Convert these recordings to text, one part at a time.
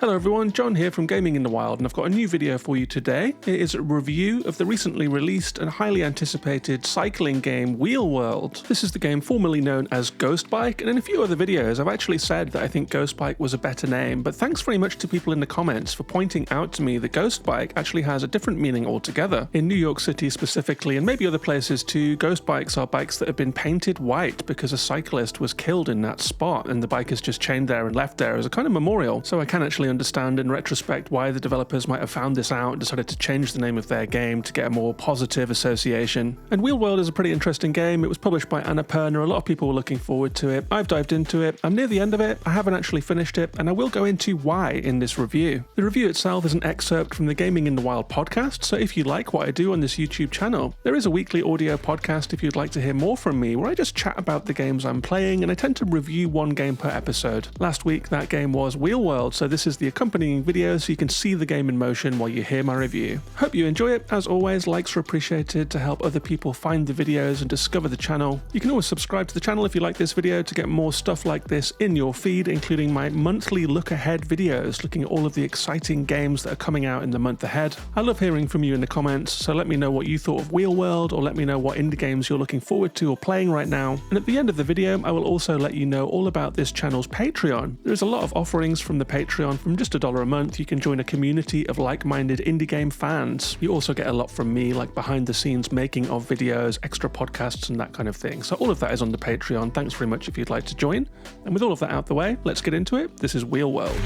Hello everyone, John here from Gaming in the Wild, and I've got a new video for you today. It is a review of the recently released and highly anticipated cycling game Wheel World. This is the game formerly known as Ghost Bike, and in a few other videos I've actually said that I think Ghost Bike was a better name, but thanks very much to people in the comments for pointing out to me that Ghost Bike actually has a different meaning altogether. In New York City specifically, and maybe other places too, Ghost Bikes are bikes that have been painted white because a cyclist was killed in that spot, and the bike is just chained there and left there as a kind of memorial. So I can actually understand in retrospect why the developers might have found this out and decided to change the name of their game to get a more positive association. And Wheel World is a pretty interesting game. It was published by Annapurna. A lot of people were looking forward to it. I've dived into it. I'm near the end of it. I haven't actually finished it, and I will go into why in this review. The review itself is an excerpt from the Gaming in the Wild podcast, so if you like what I do on this YouTube channel, there is a weekly audio podcast if you'd like to hear more from me, where I just chat about the games I'm playing, and I tend to review one game per episode. Last week that game was Wheel World, so this is the accompanying video so you can see the game in motion while you hear my review. Hope you enjoy it. As always, likes are appreciated to help other people find the videos and discover the channel. You can always subscribe to the channel if you like this video to get more stuff like this in your feed, including my monthly look ahead videos looking at all of the exciting games that are coming out in the month ahead. I love hearing from you in the comments, so let me know what you thought of Wheel World, or let me know what indie games you're looking forward to or playing right now. And at the end of the video, I will also let you know all about this channel's Patreon. There's a lot of offerings from the Patreon. From just $1 a month, you can join a community of like-minded indie game fans. You also get a lot from me, like behind the scenes making of videos, extra podcasts and that kind of thing. So all of that is on the Patreon. Thanks very much if you'd like to join. And with all of that out the way, let's get into it. This is Wheel World.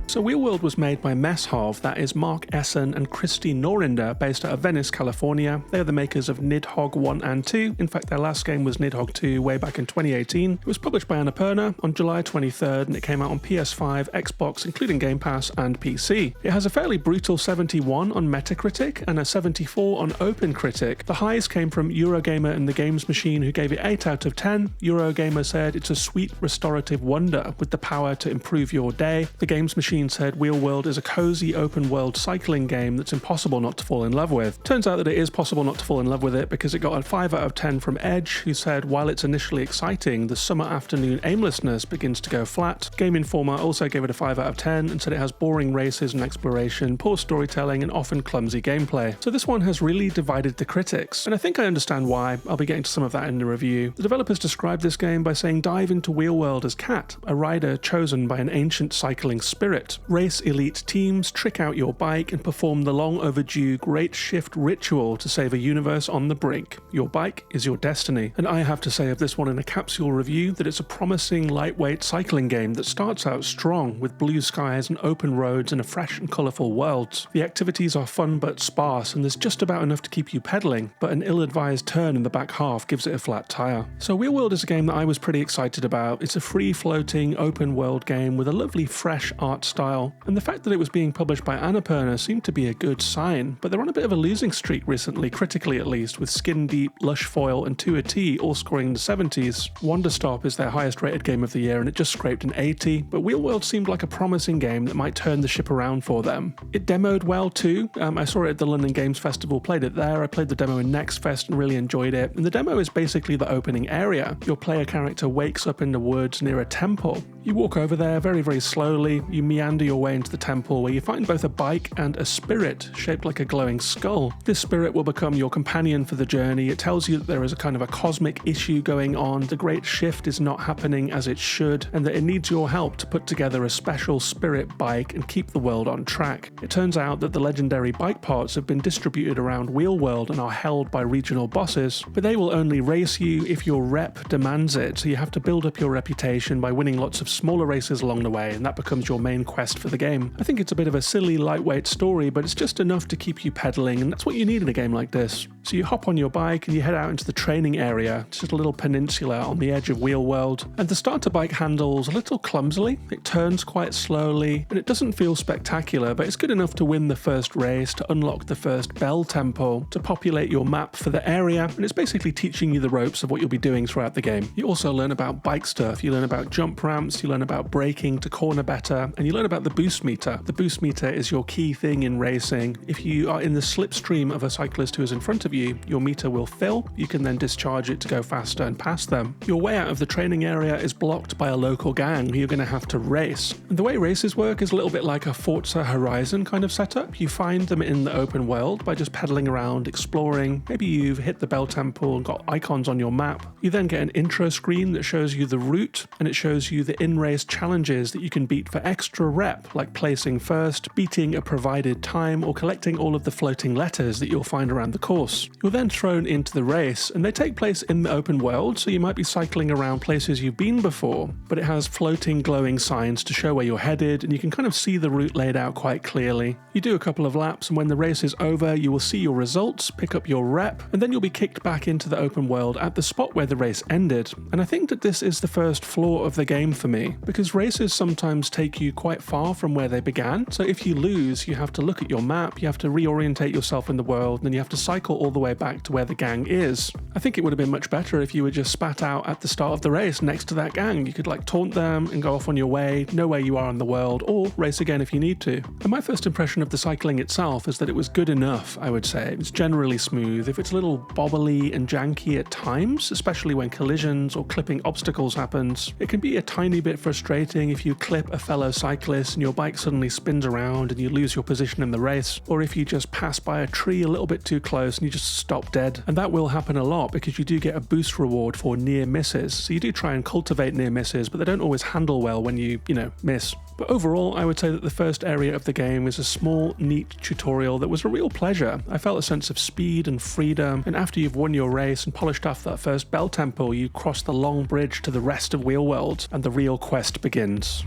So Wheel World was made by Messhov, that is Mark Essen and Christy Norinder, based out of Venice, California. They are the makers of Nidhogg 1 and 2. In fact, their last game was Nidhogg 2 way back in 2018. It was published by Annapurna on July 23rd, and it came out on PS5, Xbox, including Game Pass, and PC. It has a fairly brutal 71 on Metacritic and a 74 on OpenCritic. The highs came from Eurogamer and the Games Machine, who gave it 8 out of 10. Eurogamer said it's a sweet restorative wonder with the power to improve your day. The Games Machine said Wheel World is a cozy open world cycling game that's impossible not to fall in love with. Turns out that it is possible not to fall in love with it, because it got a 5 out of 10 from Edge, who said while it's initially exciting, the summer afternoon aimlessness begins to go flat. Game Informer also gave it a 5 out of 10 and said it has boring races and exploration, poor storytelling and often clumsy gameplay. So this one has really divided the critics, and I think I understand why. I'll be getting to some of that in the review. The developers described this game by saying dive into Wheel World as Cat, a rider chosen by an ancient cycling spirit. Race elite teams, trick out your bike, and perform the long overdue Great Shift ritual to save a universe on the brink. Your bike is your destiny. And I have to say of this one in a capsule review that it's a promising lightweight cycling game that starts out strong with blue skies and open roads and a fresh and colourful world. The activities are fun but sparse, and there's just about enough to keep you pedaling, but an ill-advised turn in the back half gives it a flat tyre. So Wheel World is a game that I was pretty excited about. It's a free-floating open world game with a lovely fresh art style, and the fact that it was being published by Annapurna seemed to be a good sign, but they're on a bit of a losing streak recently, critically at least, with Skin Deep, Lush Foil and 2AT all scoring in the 70s. Wonderstop is their highest rated game of the year and it just scraped an 80, but Wheel World seemed like a promising game that might turn the ship around for them. It demoed well too. I saw it at the London Games Festival, played it there. I played the demo in Next Fest and really enjoyed it, and the demo is basically the opening area. Your player character wakes up in the woods near a temple. You walk over there very, very slowly, you meander your way into the temple, where you find both a bike and a spirit shaped like a glowing skull. This spirit will become your companion for the journey. It tells you that there is a kind of a cosmic issue going on, the Great Shift is not happening as it should, and that it needs your help to put together a special spirit bike and keep the world on track. It turns out that the legendary bike parts have been distributed around Wheel World and are held by regional bosses, but they will only race you if your rep demands it, so you have to build up your reputation by winning lots of smaller races along the way, and that becomes your main quest for the game. I think it's a bit of a silly, lightweight story, but it's just enough to keep you pedaling, and that's what you need in a game like this. So you hop on your bike and you head out into the training area. It's just a little peninsula on the edge of Wheel World, and the starter bike handles a little clumsily. It turns quite slowly, and it doesn't feel spectacular, but it's good enough to win the first race, to unlock the first bell temple, to populate your map for the area, and it's basically teaching you the ropes of what you'll be doing throughout the game. You also learn about bike stuff. You learn about jump ramps, you learn about braking to corner better, and you learn about the boost meter. The boost meter is your key thing in racing. If you are in the slipstream of a cyclist who is in front of you, your meter will fill. You can then discharge it to go faster and pass them. Your way out of the training area is blocked by a local gang who you're going to have to race. And the way races work is a little bit like a Forza Horizon kind of setup. You find them in the open world by just pedaling around, exploring. Maybe you've hit the Bell Temple and got icons on your map. You then get an intro screen that shows you the route, and it shows you the in-race challenges that you can beat for extra rep, like placing first, beating a provided time, or collecting all of the floating letters that you'll find around the course. You're then thrown into the race, and they take place in the open world, so you might be cycling around places you've been before, but it has floating glowing signs to show where you're headed, and you can kind of see the route laid out quite clearly. You do a couple of laps, and when the race is over, you will see your results, pick up your rep, and then you'll be kicked back into the open world at the spot where the race ended. And I think that this is the first flaw of the game for me, because races sometimes take you quite far from where they began. So if you lose, you have to look at your map, you have to reorientate yourself in the world, and then you have to cycle all the way back to where the gang is. I think it would have been much better if you were just spat out at the start of the race next to that gang. You could like taunt them and go off on your way, know where you are in the world, or race again if you need to. And my first impression of the cycling itself is that it was good enough, I would say. It's generally smooth. If it's a little bobbly and janky at times, especially when collisions or clipping obstacles happens, it can be a tiny bit frustrating if you clip a fellow cyclist and your bike suddenly spins around and you lose your position in the race, or if you just pass by a tree a little bit too close and you just stop dead. And that will happen a lot because you do get a boost reward for near misses. So you do try and cultivate near misses, but they don't always handle well when you miss. But overall, I would say that the first area of the game is a small, neat tutorial that was a real pleasure. I felt a sense of speed and freedom, and after you've won your race and polished off that first Bell Temple, you cross the long bridge to the rest of Wheel World, and the real quest begins.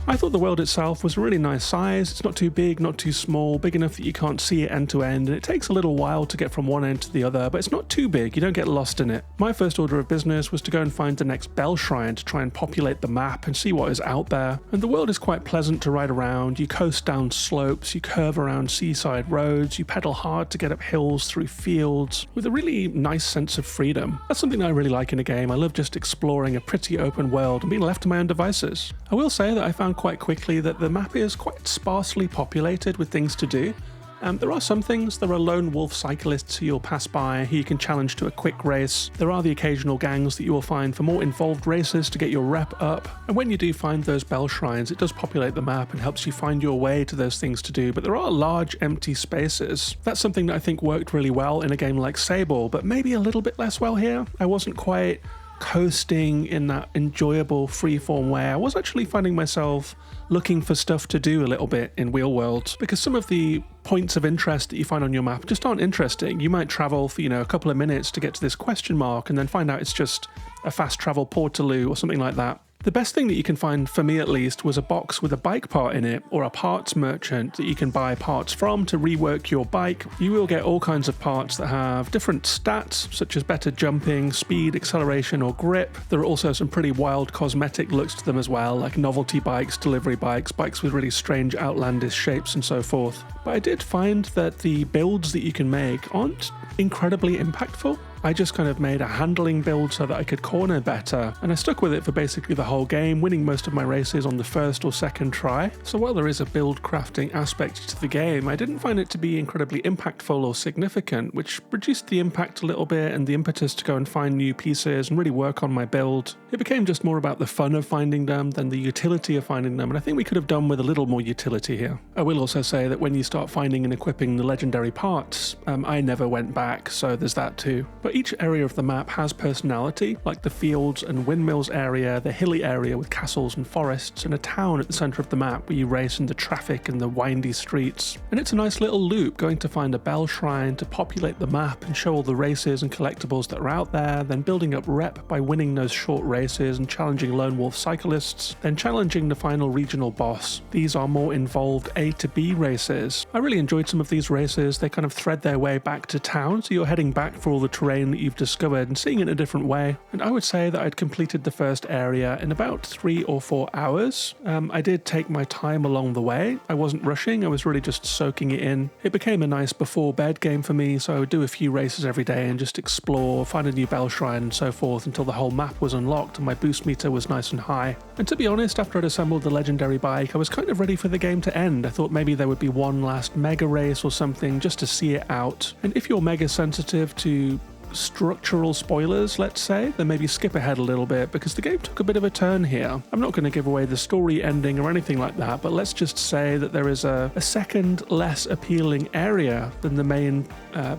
I thought the world itself was a really nice size. It's not too big, not too small, big enough that you can't see it end to end, and it takes a little while to get from one end to the other, but it's not too big, you don't get lost in it. My first order of business was to go and find the next bell shrine to try and populate the map and see what is out there. And the world is quite pleasant to ride around. You coast down slopes, you curve around seaside roads, you pedal hard to get up hills through fields with a really nice sense of freedom. That's something I really like in a game. I love just exploring a pretty open world and being left to my own devices. I will say that I found quite quickly that the map is quite sparsely populated with things to do. There are some things. There are lone wolf cyclists who you'll pass by who you can challenge to a quick race. There are the occasional gangs that you will find for more involved races to get your rep up. And when you do find those bell shrines, it does populate the map and helps you find your way to those things to do. But there are large empty spaces. That's something that I think worked really well in a game like Sable, but maybe a little bit less well here. I wasn't quite coasting in that enjoyable freeform way. I was actually finding myself looking for stuff to do a little bit in Wheel World, because some of the points of interest that you find on your map just aren't interesting. You might travel for, a couple of minutes to get to this question mark and then find out it's just a fast travel portaloo or something like that. The best thing that you can find, for me at least, was a box with a bike part in it, or a parts merchant that you can buy parts from to rework your bike. You will get all kinds of parts that have different stats, such as better jumping, speed, acceleration, or grip. There are also some pretty wild cosmetic looks to them as well, like novelty bikes, delivery bikes, bikes with really strange outlandish shapes and so forth. But I did find that the builds that you can make aren't incredibly impactful. I just kind of made a handling build so that I could corner better, and I stuck with it for basically the whole game, winning most of my races on the first or second try. So while there is a build crafting aspect to the game, I didn't find it to be incredibly impactful or significant, which reduced the impact a little bit and the impetus to go and find new pieces and really work on my build. It became just more about the fun of finding them than the utility of finding them, and I think we could have done with a little more utility here. I will also say that when you start finding and equipping the legendary parts, I never went back, so there's that too. But each area of the map has personality, like the fields and windmills area, the hilly area with castles and forests, and a town at the centre of the map where you race in the traffic and the windy streets. And it's a nice little loop, going to find a bell shrine to populate the map and show all the races and collectibles that are out there, then building up rep by winning those short races and challenging lone wolf cyclists, then challenging the final regional boss. These are more involved A to B races. I really enjoyed some of these races. They kind of thread their way back to town, so you're heading back for all the terrain terrain that you've discovered and seeing it in a different way. And I would say that I'd completed the first area in about 3 or 4 hours. I did take my time along the way. I wasn't rushing, I was really just soaking it in. It became a nice before bed game for me, so I would do a few races every day and just explore, find a new bell shrine and so forth until the whole map was unlocked and my boost meter was nice and high. And to be honest, after I'd assembled the legendary bike, I was kind of ready for the game to end. I thought maybe there would be one last mega race or something just to see it out. And if you're mega sensitive to structural spoilers, let's say, then maybe skip ahead a little bit because the game took a bit of a turn here. I'm not going to give away the story ending or anything like that, but let's just say that there is a second less appealing area than the main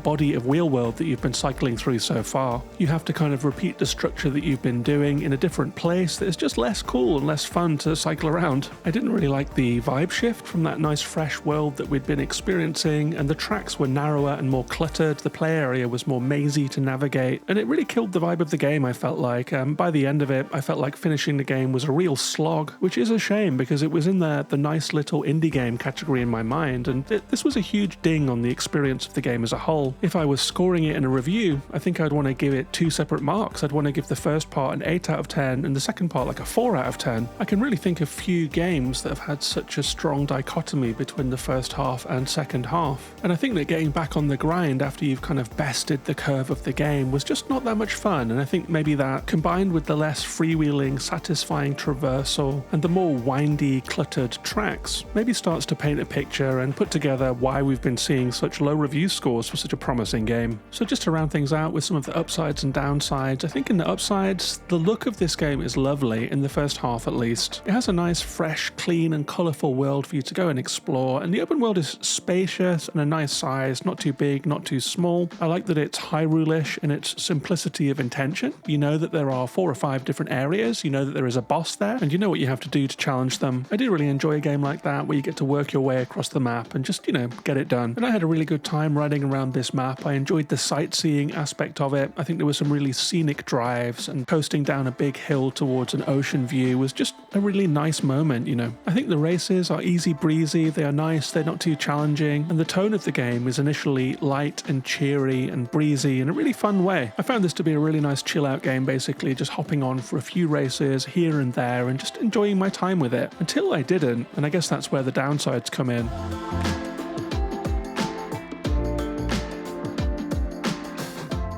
body of Wheel World that you've been cycling through so far. You have to kind of repeat the structure that you've been doing in a different place that is just less cool and less fun to cycle around. I didn't really like the vibe shift from that nice fresh world that we'd been experiencing, and the tracks were narrower and more cluttered. The play area was more mazy to navigate, and it really killed the vibe of the game, I felt like. By the end of it, I felt like finishing the game was a real slog, which is a shame because it was in the nice little indie game category in my mind, and this was a huge ding on the experience of the game as a whole. If I was scoring it in a review, I think I'd want to give it 2 separate marks. I'd want to give the first part an 8 out of 10 and the second part like a 4 out of 10. I can really think of few games that have had such a strong dichotomy between the first half and second half, and I think that getting back on the grind after you've kind of bested the curve of the game was just not that much fun. And I think maybe that, combined with the less freewheeling, satisfying traversal and the more windy, cluttered tracks, maybe starts to paint a picture and put together why we've been seeing such low review scores for such a promising game. So just to round things out with some of the upsides and downsides, I think in the upsides, the look of this game is lovely, in the first half at least. It has a nice, fresh, clean and colourful world for you to go and explore, and the open world is spacious and a nice size, not too big, not too small. I like that it's Hyrule-ish in its simplicity of intention. You know that there are 4 or 5 different areas, you know that there is a boss there, and you know what you have to do to challenge them. I do really enjoy a game like that, where you get to work your way across the map and just, get it done. And I had a really good time riding around this map. I enjoyed the sightseeing aspect of it. I think there were some really scenic drives, and coasting down a big hill towards an ocean view was just a really nice moment, I think the races are easy breezy, they are nice, they're not too challenging, and the tone of the game is initially light and cheery and breezy in a really fun way. I found this to be a really nice chill out game, basically just hopping on for a few races here and there and just enjoying my time with it, until I didn't, and I guess that's where the downsides come in.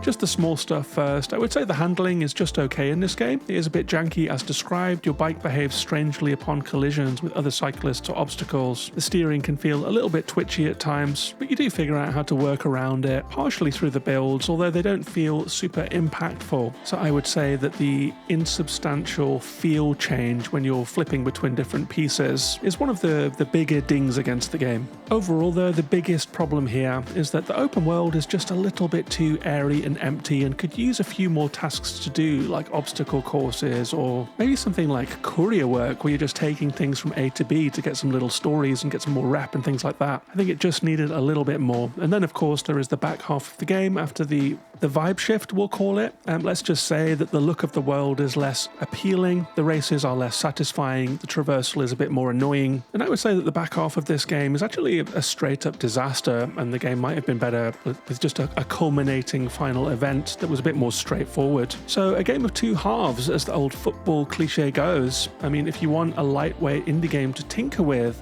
Just the small stuff first. I would say the handling is just okay in this game. It is a bit janky as described. Your bike behaves strangely upon collisions with other cyclists or obstacles. The steering can feel a little bit twitchy at times, but you do figure out how to work around it, partially through the builds, although they don't feel super impactful. So I would say that the insubstantial feel change when you're flipping between different pieces is one of the bigger dings against the game. Overall though, the biggest problem here is that the open world is just a little bit too airy and empty and could use a few more tasks to do, like obstacle courses or maybe something like courier work where you're just taking things from A to B to get some little stories and get some more rep and things like that. I think it just needed a little bit more. And then of course there is the back half of the game after the vibe shift, we'll call it. Let's just say that the look of the world is less appealing, the races are less satisfying, the traversal is a bit more annoying, and I would say that the back half of this game is actually a straight up disaster, and the game might have been better with just a culminating final event that was a bit more straightforward. So a game of 2 halves, as the old football cliche goes. I mean, if you want a lightweight indie game to tinker with,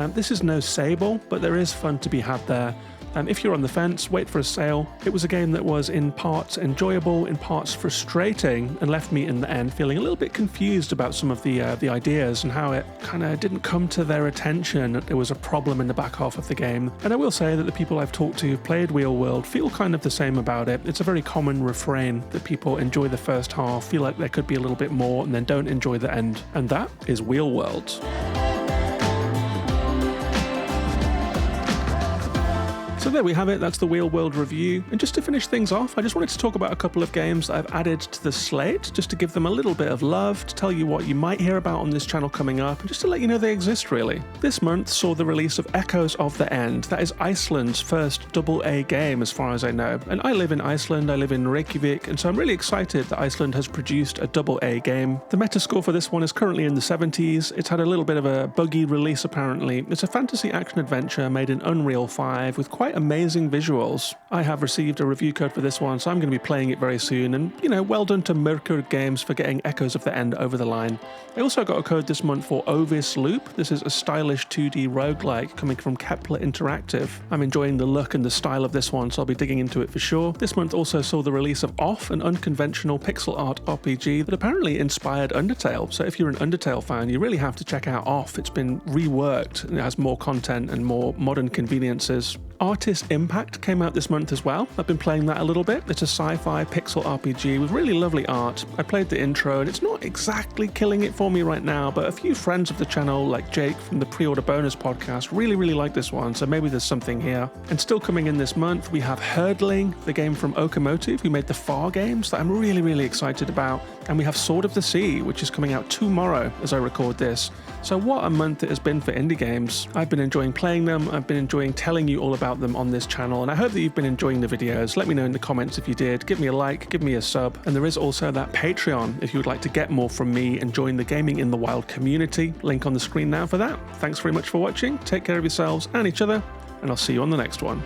this is no Sable, but there is fun to be had there. If you're on the fence, wait for a sale. It was a game that was in parts enjoyable, in parts frustrating, and left me in the end feeling a little bit confused about some of the ideas and how it kind of didn't come to their attention that there was a problem in the back half of the game. And I will say that the people I've talked to who've played Wheel World feel kind of the same about it. It's a very common refrain that people enjoy the first half, feel like there could be a little bit more, and then don't enjoy the end. And that is Wheel World. So there we have it, that's the Wheel World review. And just to finish things off, I just wanted to talk about a couple of games that I've added to the slate, just to give them a little bit of love, to tell you what you might hear about on this channel coming up, and just to let you know they exist really. This month saw the release of Echoes of the End. That is Iceland's first AA game as far as I know. And I live in Iceland, I live in Reykjavik, and so I'm really excited that Iceland has produced a AA game. The Metascore for this one is currently in the 70s. It's had a little bit of a buggy release apparently. It's a fantasy action adventure made in Unreal 5 with quite a amazing visuals. I have received a review code for this one, so I'm going to be playing it very soon, and well done to Mercury Games for getting Echoes of the End over the line. I also got a code this month for Ovis Loop. This is a stylish 2D roguelike coming from Kepler Interactive. I'm enjoying the look and the style of this one, so I'll be digging into it for sure. This month also saw the release of Off, an unconventional pixel art RPG that apparently inspired Undertale, so if you're an Undertale fan, you really have to check out Off. It's been reworked, and it has more content and more modern conveniences. Artist Impact came out this month as well. I've been playing that a little bit. It's a sci-fi pixel RPG with really lovely art. I played the intro and it's not exactly killing it for me right now, but a few friends of the channel, like Jake from the Pre-Order Bonus podcast, really like this one, so maybe there's something here. And still coming in this month, we have Hurdling, the game from Okamotive, who made the Far games that I'm really excited about. And we have Sword of the Sea, which is coming out tomorrow as I record this. So what a month it has been for indie games. I've been enjoying playing them, I've been enjoying telling you all about them on this channel, and I hope that you've been enjoying the videos. Let me know in the comments if you did. Give me a like, give me a sub, and there is also that Patreon if you would like to get more from me and join the Gaming in the Wild community. Link on the screen now for that. Thanks very much for watching, take care of yourselves and each other, and I'll see you on the next one.